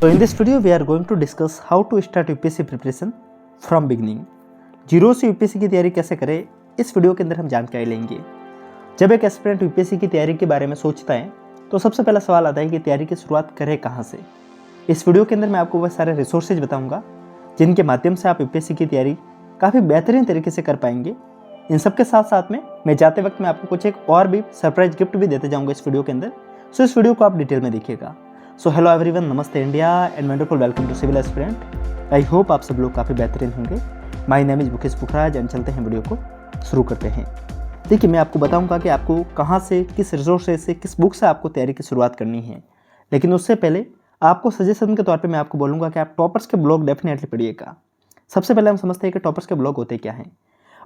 So in this video we are going to discuss how to start UPSC preparation from beginning। Zero से UPSC की तैयारी कैसे करें, इस वीडियो के अंदर हम जानकारी लेंगे। जब एक एस्पिरेंट यूपीएससी की तैयारी के बारे में सोचता है तो सबसे पहला सवाल आता है कि तैयारी की शुरुआत करें कहाँ से। इस वीडियो के अंदर मैं आपको वह सारे रिसोर्सेज बताऊंगा जिनके माध्यम से आप यूपीएससी की तैयारी काफ़ी बेहतरीन तरीके से कर पाएंगे। इन सब के साथ साथ में मैं जाते वक्त मैं आपको कुछ एक और भी सरप्राइज गिफ्ट भी देते जाऊंगा इस वीडियो के अंदर। सो इस वीडियो को आप डिटेल में देखिएगा। सो हेलो एवरीवन, नमस्ते India and wonderful welcome to civil aspirant. I hope आप सब लोग काफ़ी बेहतरीन होंगे। My name is Mukesh Pukhraj and चलते हैं वीडियो को शुरू करते हैं। देखिए, मैं आपको बताऊंगा कि आपको कहाँ से, किस रिसोर्स से, किस बुक से आपको तैयारी की शुरुआत करनी है। लेकिन उससे पहले आपको सजेशन के तौर पे मैं आपको बोलूँगा कि आप टॉपर्स के ब्लॉग डेफिनेटली पढ़िएगा। सबसे पहले हम समझते हैं कि टॉपर्स के ब्लॉग होते क्या हैं।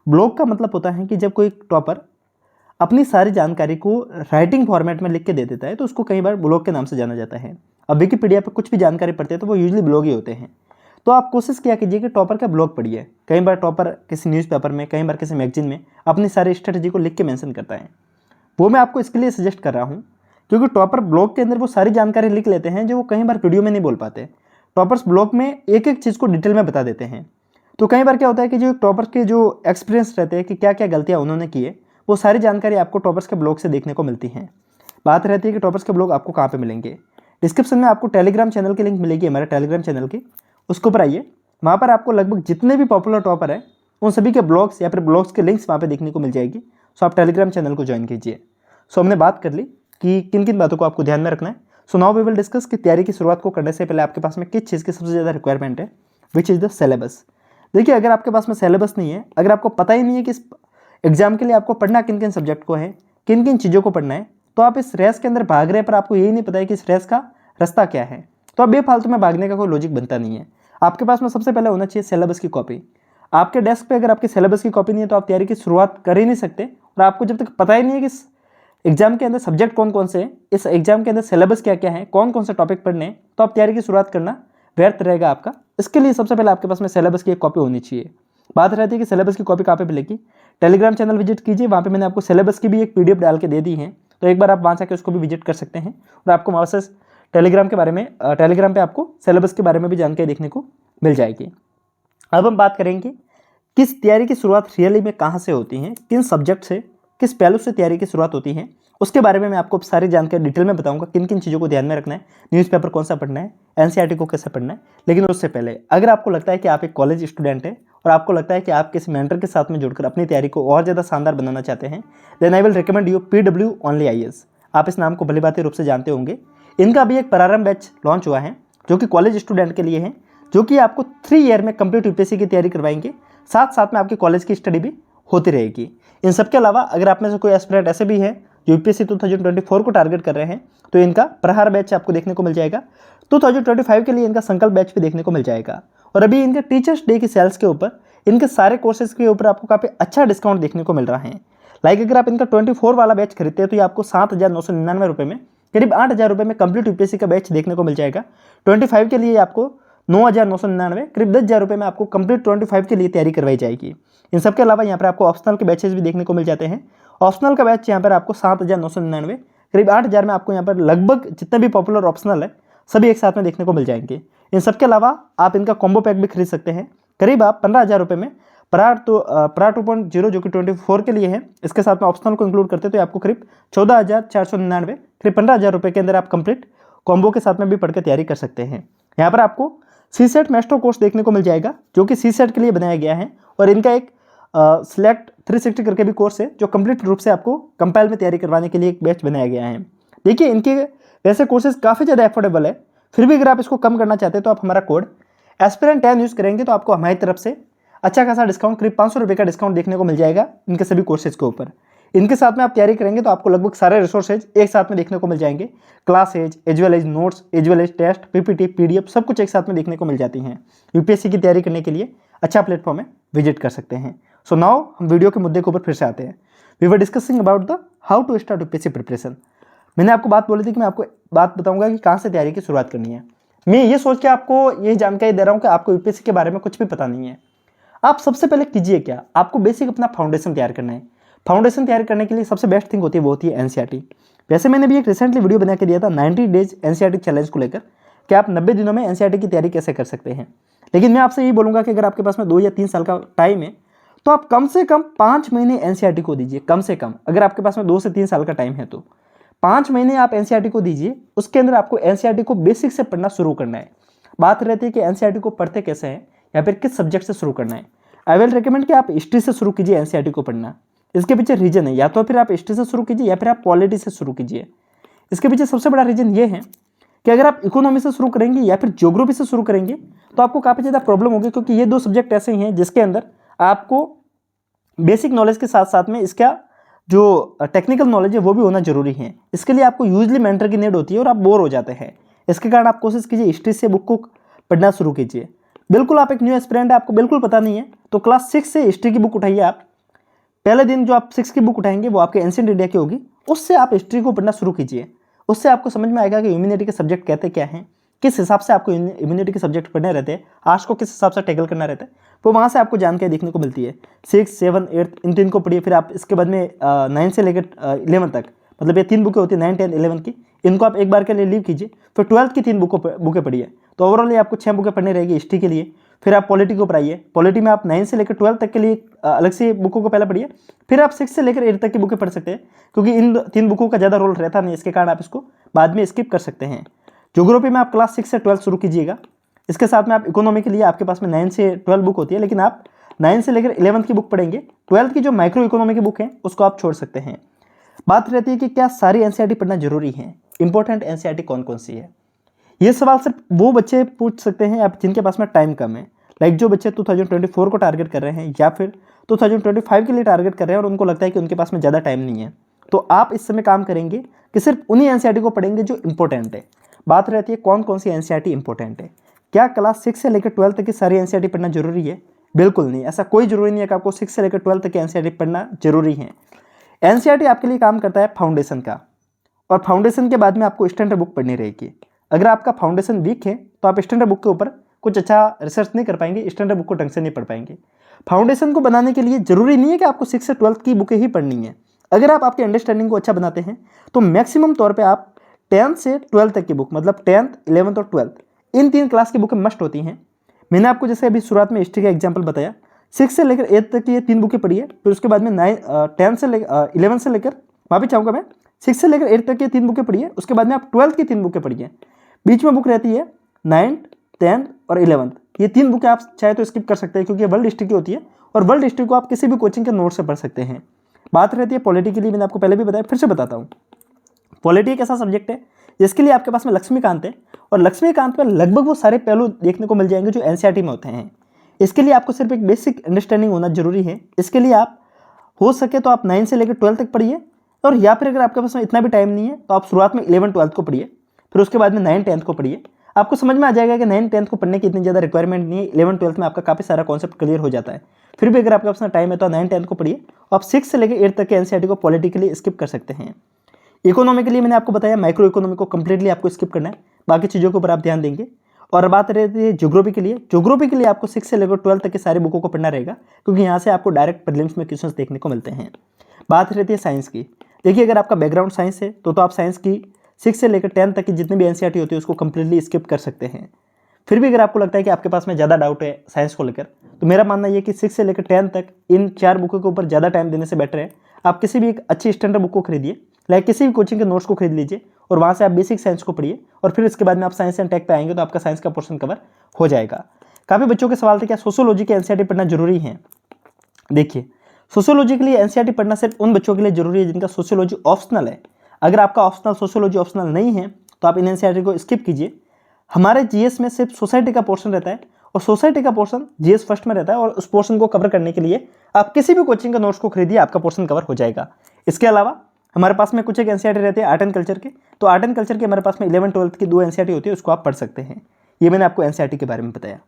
ब्लॉग का मतलब होता है कि जब कोई टॉपर अपनी सारी जानकारी को राइटिंग फॉर्मेट में लिख के दे देता है तो उसको कई बार ब्लॉग के नाम से जाना जाता है। अब विकिपीडिया पर कुछ भी जानकारी पढ़ते हैं तो वो यूजुअली ब्लॉग ही होते हैं। तो आप कोशिश किया कीजिए कि टॉपर का ब्लॉग पढ़िए। कई बार टॉपर किसी न्यूज़पेपर में, कई बार किसी मैगजीन में अपनी सारी स्ट्रेटजी को लिख के मेंशन करता है। वो मैं आपको इसके लिए सजेस्ट कर रहा हूँ क्योंकि टॉपर ब्लॉग के अंदर वो सारी जानकारी लिख लेते हैं जो वो कई बार वीडियो में नहीं बोल पाते। टॉपर्स ब्लॉग में एक एक चीज़ को डिटेल में बता देते हैं। तो कई बार क्या होता है कि जो टॉपर के जो एक्सपीरियंस रहते हैं कि क्या क्या गलतियाँ उन्होंने की है, वो सारी जानकारी आपको टॉपर्स के ब्लॉग से देखने को मिलती हैं। बात रहती है कि टॉपर्स के ब्लॉग आपको कहाँ पे मिलेंगे। डिस्क्रिप्शन में आपको टेलीग्राम चैनल की लिंक मिलेगी, हमारे टेलीग्राम चैनल की। उसके ऊपर आइए, वहाँ पर आपको लगभग जितने भी पॉपुलर टॉपर हैं उन सभी के ब्लॉग्स या फिर ब्लॉग्स के लिंक्स वहाँ पे देखने को मिल जाएगी। सो आप टेलीग्राम चैनल को ज्वाइन कीजिए। सो हमने बात कर ली कि किन किन बातों को आपको ध्यान में रखना है। So now we will discuss कि तैयारी की शुरुआत को करने से पहले आपके पास में किस चीज़ की सबसे ज़्यादा रिक्वायरमेंट है, विच इज़ द सिलेबस। देखिए, अगर आपके पास में सिलेबस नहीं है, अगर आपको पता ही नहीं है कि इस एग्जाम के लिए आपको पढ़ना किन किन सब्जेक्ट को है, किन किन चीज़ों को पढ़ना है, तो आप इस रेस के अंदर भाग रहे पर आपको यही नहीं पता है कि इस रेस का रास्ता क्या है, तो अब बेफालतू में भागने का कोई लॉजिक बनता नहीं है। आपके पास में सबसे पहले होना चाहिए सिलेबस की कॉपी। आपके डेस्क पे अगर आपकी सिलेबस की कॉपी नहीं है तो आप तैयारी की शुरुआत कर ही नहीं सकते। और आपको जब तक पता ही नहीं है कि इस एग्जाम के अंदर सब्जेक्ट कौन कौन से हैं, इस एग्जाम के अंदर सिलेबस क्या क्या है, कौन कौन से टॉपिक पढ़ने हैं, तो आप तैयारी की शुरुआत करना व्यर्थ रहेगा आपका। इसके लिए सबसे पहले आपके पास में सिलेबस की एक कॉपी होनी चाहिए। बात रहती है कि सिलेबस की कॉपी कहाँ पे मिलेगी। टेलीग्राम चैनल विजिट कीजिए, वहाँ पे मैंने आपको सिलेबस की भी एक पीडीएफ डाल के दे दी है, तो एक बार आप वहाँ जाकर उसको भी विजिट कर सकते हैं। और आपको वहाँ से टेलीग्राम के बारे में, टेलीग्राम पे आपको सिलेबस के बारे में भी जानकारी देखने को मिल जाएगी। अब हम बात करेंगे किस तैयारी की शुरुआत रियली में कहाँ से होती है, किन सब्जेक्ट से, किस पहलू से तैयारी की शुरुआत होती है। उसके बारे में मैं आपको सारी जानकारी डिटेल में बताऊंगा, किन किन चीज़ों को ध्यान में रखना है, न्यूज़पेपर कौन सा पढ़ना है, एनसीईआरटी को कैसे पढ़ना है। लेकिन उससे पहले अगर आपको लगता है कि आप एक कॉलेज स्टूडेंट हैं और आपको लगता है कि आप किसी मेंटर के साथ में जुड़कर अपनी तैयारी को और ज़्यादा शानदार बनाना चाहते हैं, then I will recommend you PW only IAS। आप इस नाम को भलीभांति रूप से जानते होंगे। इनका भी एक प्रारंभ बैच लॉन्च हुआ है जो कि कॉलेज स्टूडेंट के लिए है, जो कि आपको 3 ईयर में कंप्लीट यूपीएससी की तैयारी करवाएंगे। साथ साथ में आपकी कॉलेज की स्टडी भी होती रहेगी। इन सब के अलावा अगर आप में से कोई एस्पिरेंट ऐसे भी है जो यूपीएससी 2024 को टारगेट कर रहे हैं, तो इनका प्रहार बैच आपको देखने को मिल जाएगा। 2025 के लिए इनका संकल्प बैच भी देखने को मिल जाएगा। और अभी इनके टीचर्स डे की सेल्स के ऊपर, इनके सारे कोर्सेज के ऊपर आपको काफ़ी अच्छा डिस्काउंट देखने को मिल रहा है। लाइक अगर आप इनका 24 वाला बैच खरीदते हैं तो ये आपको 7,999 रुपये में, करीब 8,000 रुपये में कंप्लीट यूपीएससी का बैच देखने को मिल जाएगा। 25 के लिए आपको 9,999, करीब 10,000 रुपये में आपको कंप्लीट 25 के लिए तैयारी करवाई जाएगी। इन सब के अलावा यहाँ पर आपको ऑप्शनल के बैचेज भी देखने को मिल जाते हैं। ऑप्शनल का बैच यहाँ पर आपको 7,999, करीब 8,000 में आपको यहाँ पर लगभग जितने भी पॉपुलर ऑप्शनल है सभी एक साथ में देखने को मिल जाएंगे। इन सब के अलावा आप इनका कॉम्बो पैक भी खरीद सकते हैं। करीब आप 15,000 रुपये में परा 2.0 जो कि 24 के लिए है, इसके साथ में ऑप्शनल को इंक्लूड करते हैं तो आपको करीब 14,499, करीब 15,000 रुपये के अंदर आप कंप्लीट कॉम्बो के साथ में भी पढ़ के तैयारी कर सकते हैं। यहाँ पर आपको CSET मेस्ट्रो कोर्स देखने को मिल जाएगा जो कि CSET के लिए बनाया गया है। और इनका एक सिलेक्ट 360 करके भी कोर्स है जो कंप्लीट रूप से आपको कंपाइल में तैयारी करवाने के लिए एक बैच बनाया गया है। देखिए, इनके वैसे कोर्सेज काफ़ी ज़्यादा अफोर्डेबल है, फिर भी अगर आप इसको कम करना चाहते हैं तो आप हमारा कोड एस्पिरेंट 10 यूज़ करेंगे तो आपको हमारी तरफ से अच्छा खासा डिस्काउंट, करीब 500 रुपये का डिस्काउंट देखने को मिल जाएगा इनके सभी कोर्सेज के ऊपर। इनके साथ में आप तैयारी करेंगे तो आपको लगभग सारे रिसोर्सेज एक साथ में देखने को मिल जाएंगे। Classes as well as notes, as well as test, PPT, PDF सब कुछ एक साथ में देखने को मिल जाती हैं। यूपीएससी की तैयारी करने के लिए अच्छा प्लेटफॉर्म है, विजिट कर सकते हैं। सो नाउ हम वीडियो के मुद्दे के ऊपर फिर से आते हैं। We were discussing about the how to start UPSC preparation. मैंने आपको बात बोली थी कि मैं आपको बात बताऊंगा कि कहाँ से तैयारी की शुरुआत करनी है। मैं ये सोच के आपको ये जानकारी दे रहा हूँ कि आपको यूपीएससी के बारे में कुछ भी पता नहीं है। आप सबसे पहले कीजिए क्या, आपको बेसिक अपना फाउंडेशन तैयार करना है। फाउंडेशन तैयार करने के लिए सबसे बेस्ट थिंग होती है वो होती है एनसीईआरटी। वैसे मैंने भी एक रिसेंटली वीडियो बना के दिया था 90 डेज एनसीईआरटी चैलेंज को लेकर। कि आप 90 दिनों में एनसीईआरटी की तैयारी कैसे कर सकते हैं। लेकिन मैं आपसे यही बोलूँगा कि अगर आपके पास में 2 या 3 साल का टाइम है तो आप कम से कम 5 महीने एनसीईआरटी को दीजिए। कम से कम अगर आपके पास में 2 से 3 साल का टाइम है तो 5 महीने आप एनसीईआरटी को दीजिए। उसके अंदर आपको एनसीईआरटी को बेसिक से पढ़ना शुरू करना है। बात रहती है कि एनसीईआरटी को पढ़ते कैसे हैं या फिर किस सब्जेक्ट से शुरू करना है। आई विल रिकमेंड कि आप हिस्ट्री से शुरू कीजिए एनसीईआरटी को पढ़ना। इसके पीछे रीजन है, या तो फिर आप हिस्ट्री से शुरू कीजिए या फिर आप पॉलिटी से शुरू कीजिए। इसके पीछे सबसे बड़ा रीजन ये है कि अगर आप इकोनॉमी से शुरू करेंगे या फिर ज्योग्राफी से शुरू करेंगे तो आपको काफ़ी ज़्यादा प्रॉब्लम होगी, क्योंकि ये 2 सब्जेक्ट ऐसे ही हैं जिसके अंदर आपको बेसिक नॉलेज के साथ साथ में इसका जो टेक्निकल नॉलेज है वो भी होना जरूरी है। इसके लिए आपको यूजली मेंटर की नीड होती है और आप बोर हो जाते हैं। इसके कारण आप कोशिश कीजिए हिस्ट्री से बुक को पढ़ना शुरू कीजिए। बिल्कुल आप एक न्यू एस्पिरेंट है, आपको बिल्कुल पता नहीं है, तो क्लास 6 से हिस्ट्री की बुक उठाइए। आप पहले दिन जो आप 6 की बुक उठाएंगे वो आपके एंशिएंट इंडिया की होगी, उससे आप हिस्ट्री को पढ़ना शुरू कीजिए। उससे आपको समझ में आएगा कि ह्यूमैनिटी के सब्जेक्ट कहते क्या हैं, किस हिसाब से आपको ह्यूमैनिटी के सब्जेक्ट पढ़ने रहते हैं, आज को किस हिसाब से टैकल करना रहता है, वो वहाँ से आपको जानकारी देखने को मिलती है। 6, 7, 8 इन 3 को पढ़िए। फिर आप इसके बाद में 9 से लेकर 11 तक, मतलब ये 3 बुकें होती है 9, 10, 11 की, इनको आप एक बार के लिए लीव कीजिए। फिर 12th की 3 बुकें पढ़िए। तो ओवरऑल ये आपको 6 बुकें पढ़नी रहेगी हिस्ट्री के लिए। फिर आप पॉलिटी को पढ़ाइए। पॉलिटी में आप 9 से लेकर 12 तक के लिए अलग से बुकों को पहले पढ़िए। फिर आप 6 से लेकर 8 तक की बुकें पढ़ सकते हैं, क्योंकि इन 3 बुकों का ज़्यादा रोल रहता नहीं, इसके कारण आप इसको बाद में स्किप कर सकते हैं। ज्योग्राफी में आप क्लास 6 से 12 शुरू कीजिएगा। इसके साथ में आप इकोनॉमी के लिए आपके पास में 9 से 12 बुक होती है, लेकिन आप 9 से लेकर 11 की बुक पढ़ेंगे। 12th की जो माइक्रो इकोनॉमी की बुक है उसको आप छोड़ सकते हैं। बात रहती है कि क्या सारी एनसीईआरटी पढ़ना जरूरी है, इंपॉर्टेंट एनसीईआरटी कौन कौन सी है। ये सवाल सिर्फ वो बच्चे पूछ सकते हैं आप जिनके पास में टाइम कम है, लाइक जो बच्चे 2024 को टारगेट कर रहे हैं या फिर 2025 के लिए टारगेट कर रहे हैं और उनको लगता है कि उनके पास में ज़्यादा टाइम नहीं है, तो आप इस समय काम करेंगे कि सिर्फ उन्हीं एनसीईआरटी को पढ़ेंगे जो इंपॉर्टेंट है। बात रहती है कौन कौन सी एनसीईआरटी इंपॉर्टेंट है। क्या क्लास 6 से लेकर 12 तक की सारी एनसीईआरटी पढ़ना जरूरी है? बिल्कुल नहीं, ऐसा कोई जरूरी नहीं है कि आपको 6 से लेकर 12 तक की एनसीईआरटी पढ़ना जरूरी है। एनसीईआरटी आपके लिए काम करता है फाउंडेशन का, और फाउंडेशन के बाद में आपको स्टैंडर्ड बुक पढ़नी रहेगी। अगर आपका फाउंडेशन वीक है तो आप स्टैंडर्ड बुक के ऊपर कुछ अच्छा रिसर्च नहीं कर पाएंगे, स्टैंडर्ड बुक को ढंग से नहीं पढ़ पाएंगे। फाउंडेशन को बनाने के लिए जरूरी नहीं है कि आपको 6 से 12 की बुकें ही पढ़नी है। अगर आप आपकी अंडरस्टैंडिंग को अच्छा बनाते हैं तो मैक्सिमम तौर पे आप 10th से 12th तक की बुक, मतलब 10th, 11th और 12th, इन 3 क्लास की बुकें मस्ट होती हैं। मैंने आपको जैसे अभी शुरुआत में हिस्ट्री का एग्जाम्पल बताया, 6 से लेकर 8 तक की ये 3 बुकें पढ़िए। फिर उसके बाद में 10 से लेकर 11 से लेकर, वापस चाहूँगा मैं, 6 से लेकर 8 तक की 3 बुकें पढ़िए। उसके बाद में आप 12th की 3 बुकें पढ़िए। बीच में बुक रहती है 9th, 10th और 11th। ये 3 बुकें आप चाहे तो स्किप कर सकते हैं, क्योंकि वर्ल्ड हिस्ट्री की होती है और वर्ल्ड हिस्ट्री को आप किसी भी कोचिंग के नोट से पढ़ सकते हैं। बात रहती है पॉलिटी के लिए, मैंने आपको पहले भी बताया, फिर से बताता हूँ। पॉलिटी एक ऐसा सब्जेक्ट है जिसके लिए आपके पास में लक्ष्मीकांत है, और लक्ष्मीकांत पर लगभग वो सारे पहलू देखने को मिल जाएंगे जो एनसीईआरटी में होते हैं। इसके लिए आपको सिर्फ एक बेसिक अंडरस्टैंडिंग होना जरूरी है। इसके लिए आप हो सके तो आप 9 से लेकर 12 तक पढ़िए, और या फिर अगर आपके पास में इतना भी टाइम नहीं है तो आप शुरुआत में 11, 12 को पढ़िए। फिर उसके बाद में 9, 10 को पढ़िए। आपको समझ में आ जाएगा कि 9, 10 को पढ़ने की इतनी ज़्यादा रिक्वायरमेंट नहीं है। 11, 12 में आपका काफ़ी सारा कॉन्सेप्ट क्लियर हो जाता है। फिर भी अगर आपके पास में टाइम है तो 9, 10 को पढ़िए। आप 6 से लेकर 8 तक के एनसीईआरटी को पॉलिटिकली स्किप कर सकते हैं। इकोनॉमी के लिए मैंने आपको बताया माइक्रो इकोनॉमी को कंप्लीटली आपको स्किप करना है, बाकी चीज़ों के ऊपर आप ध्यान देंगे। और बात रहती है ज्योग्राफी के लिए, ज्योग्राफी के लिए आपको 6 से लेकर 12 तक की सारी बुकों को पढ़ना रहेगा, क्योंकि यहाँ से आपको डायरेक्ट प्रीलिम्स में क्वेश्चंस देखने को मिलते हैं। बात रहती है साइंस की। देखिए अगर आपका बैकग्राउंड साइंस है तो आप साइंस की 6 से लेकर 10 तक की जितनी भी एनसीईआरटी होती है उसको कंप्लीटली स्किप कर सकते हैं। फिर भी अगर आपको लगता है कि आपके पास में ज़्यादा डाउट है साइंस को लेकर, तो मेरा मानना ये कि 6 से लेकर 10 तक इन 4 बुकों के ऊपर ज़्यादा टाइम देने से बेटर है आप किसी भी एक अच्छी स्टैंडर्ड बुक को खरीदिए, लाइक किसी भी कोचिंग के नोट्स को खरीद लीजिए, और वहाँ से आप बेसिक साइंस को पढ़िए, और फिर इसके बाद में आप साइंस एंड टेक पे आएंगे तो आपका साइंस का पोर्शन कवर हो जाएगा। काफ़ी बच्चों के सवाल थे क्या सोशियोलॉजी के एनसीईआरटी पढ़ना जरूरी है। देखिए सोशियोलॉजी के लिए एनसीईआरटी पढ़ना सिर्फ उन बच्चों के लिए जरूरी है जिनका सोशियोलॉजी ऑप्शनल है। अगर आपका ऑप्शनल सोशियोलॉजी ऑप्शनल नहीं है तो आप इन एनसीईआरटी को स्किप कीजिए। हमारे जीएस में सिर्फ सोसाइटी का पोर्शन रहता है, और सोसाइटी का पोर्शन जीएस फर्स्ट में रहता है, और उस पोर्शन को कवर करने के लिए आप किसी भी कोचिंग के नोट्स को खरीदिए, आपका पोर्शन कवर हो जाएगा। इसके अलावा हमारे पास में कुछ एक एनसीईआरटी रहती है आर्ट एंड कल्चर के, तो आर्ट एंड कल्चर के हमारे पास में 11, 12 की 2 एनसीईआरटी होती है, उसको आप पढ़ सकते हैं। ये मैंने आपको एनसीईआरटी के बारे में बताया।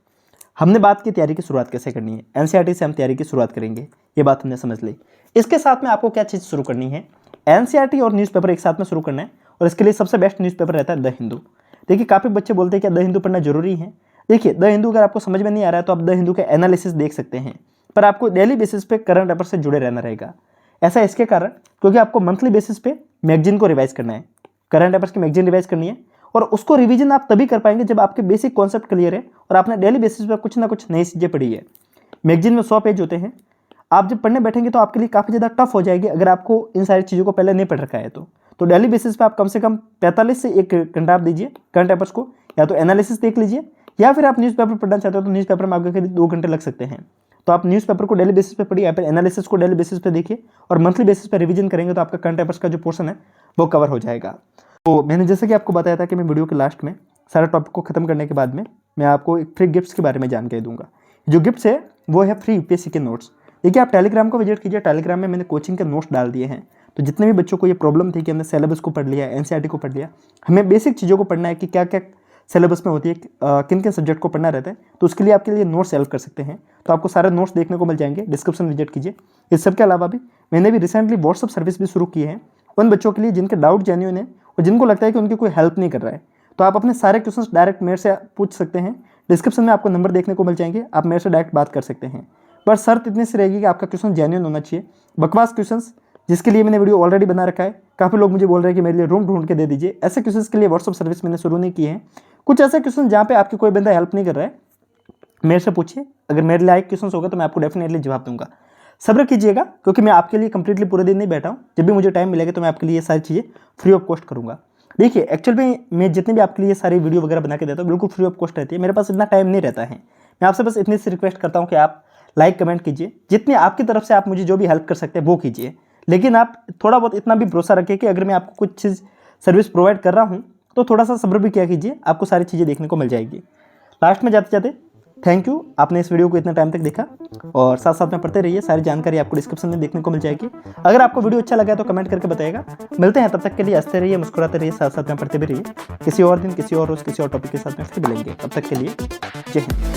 हमने बात की तैयारी की शुरुआत कैसे करनी है, एनसीईआरटी से हम तैयारी की शुरुआत करेंगे, ये बात हमने समझ ली। इसके साथ में आपको क्या चीज़ शुरू करनी है, एनसीईआरटी और न्यूज़पेपर एक साथ में शुरू करना है, और इसके लिए सबसे बेस्ट न्यूज़पेपर रहता है द हिंदू। देखिए काफ़ी बच्चे बोलते हैं कि द हिंदू पढ़ना जरूरी है। देखिए द हिंदू अगर आपको समझ में नहीं आ रहा है तो आप द हिंदू के एनालिसिस देख सकते हैं, पर आपको डेली बेसिस पे करंट अफेयर से जुड़े रहना रहेगा। ऐसा इसके कारण क्योंकि आपको मंथली बेसिस पे मैगजीन को रिवाइज करना है, करंट अफेयर्स की मैगजीन रिवाइज करनी है, और उसको रिवीजन आप तभी कर पाएंगे जब आपके बेसिक कॉन्सेप्ट क्लियर है और आपने डेली बेसिस पर कुछ ना कुछ नई चीज़ें पढ़ी है। मैगजीन में 100 पेज होते हैं, आप जब पढ़ने बैठेंगे तो आपके लिए काफ़ी ज़्यादा टफ हो जाएगी अगर आपको इन सारी चीज़ों को पहले नहीं पढ़ रखा है तो डेली बेसिस पे आप कम से कम 45 से 1 घंटा आप दीजिए करंट अफेयर्स को, या तो एनालिसिस देख लीजिए या फिर आप न्यूज़पेपर पढ़ना चाहते हो तो न्यूज़पेपर में आपके करीब 2 घंटे लग सकते हैं। तो आप न्यूज़पेपर को डेली बेसिस पे पढ़िए या फिर एनालिसिस को डेली बेसिस पे देखिए और मंथली बेसिस पे रिवीजन करेंगे तो आपका करंट अफेयर्स का जो पोर्शन है वो कवर हो जाएगा। तो मैंने जैसे कि आपको बताया था कि मैं वीडियो के लास्ट में सारा टॉपिक को खत्म करने के बाद में मैं आपको एक फ्री गिफ्ट्स के बारे में जानकारी दूंगा। जो गिफ्ट्स है वो है फ्री यूपीएससी के नोट्स। देखिए, आप टेलीग्राम को विजिट कीजिए, टेलीग्राम में मैंने कोचिंग के नोट्स डाल दिए हैं। तो जितने भी बच्चों को ये प्रॉब्लम थी कि हमने सिलेबस को पढ़ लिया, एनसीईआरटी को पढ़ लिया, हमें बेसिक चीज़ों को पढ़ना है कि क्या क्या सिलेबस में होती है, किन किन सब्जेक्ट को पढ़ना रहता है, तो उसके लिए आपके लिए नोट्स हेल्प कर सकते हैं। तो आपको सारे नोट्स देखने को मिल जाएंगे, डिस्क्रिप्शन विजिट कीजिए। इस सब के अलावा भी मैंने भी रिसेंटली व्हाट्सअप सर्विस भी शुरू की है उन बच्चों के लिए जिनके डाउट जेन्युइन है और जिनको लगता है कि उनकी कोई हेल्प नहीं कर रहा है। तो आप अपने सारे क्वेश्चंस डायरेक्ट मेरे से पूछ सकते हैं। डिस्क्रिप्शन में आपको नंबर देखने को मिल जाएंगे, आप मेरे से डायरेक्ट बात कर सकते हैं। पर शर्त इतनी सी रहेगी कि आपका क्वेश्चन जेन्युइन होना चाहिए। बकवास क्वेश्चंस जिसके लिए मैंने वीडियो ऑलरेडी बना रखा है, काफ़ी लोग मुझे बोल रहे हैं कि मेरे लिए रूम ढूंढ के दे दीजिए, ऐसे क्वेश्चंस के लिए व्हाट्सअप सर्विस मैंने शुरू नहीं की है। कुछ ऐसे क्वेश्चन जहाँ पे आपकी कोई बंदा हेल्प नहीं कर रहा है, मेरे से पूछिए। अगर मेरे लायक क्वेश्चन होगा तो मैं आपको डेफिनेटली जवाब दूंगा। सब्र कीजिएगा, क्योंकि मैं आपके लिए कंप्लीटली पूरे दिन नहीं बैठा हूँ। जब भी मुझे टाइम मिलेगा तो मैं आपके लिए ये सारी चीज़ें फ्री ऑफ कॉस्ट करूँगा। देखिए, एक्चुअल में मैं जितने भी आपके लिए सारी वीडियो वगैरह बना के देता हूँ बिल्कुल फ्री ऑफ कॉस्ट रहती है। मेरे पास इतना टाइम नहीं रहता है। मैं आपसे बस इतनी सी रिक्वेस्ट करता हूँ कि आप लाइक कमेंट कीजिए, जितनी आपकी तरफ से आप मुझे जो भी हेल्प कर सकते हैं वो कीजिए। लेकिन आप थोड़ा बहुत इतना भी भरोसा रखिए कि अगर मैं आपको कुछ चीज़ सर्विस प्रोवाइड कर रहा हूँ तो थोड़ा सा सब्र भी किया कीजिए, आपको सारी चीज़ें देखने को मिल जाएगी। लास्ट में जाते जाते थैंक यू, आपने इस वीडियो को इतना टाइम तक देखा और साथ साथ में पढ़ते रहिए। सारी जानकारी आपको डिस्क्रिप्शन में देखने को मिल जाएगी। अगर आपको वीडियो अच्छा लगा तो कमेंट करके बताइएगा। मिलते हैं, तब तक के लिए हंसते रहिए, मुस्कुराते रहिए, साथ साथ में पढ़ते भी रहिए। किसी और दिन, किसी और रोज, किसी और टॉपिक के साथ में फिर मिलेंगे। तब तक के लिए जय हिंद।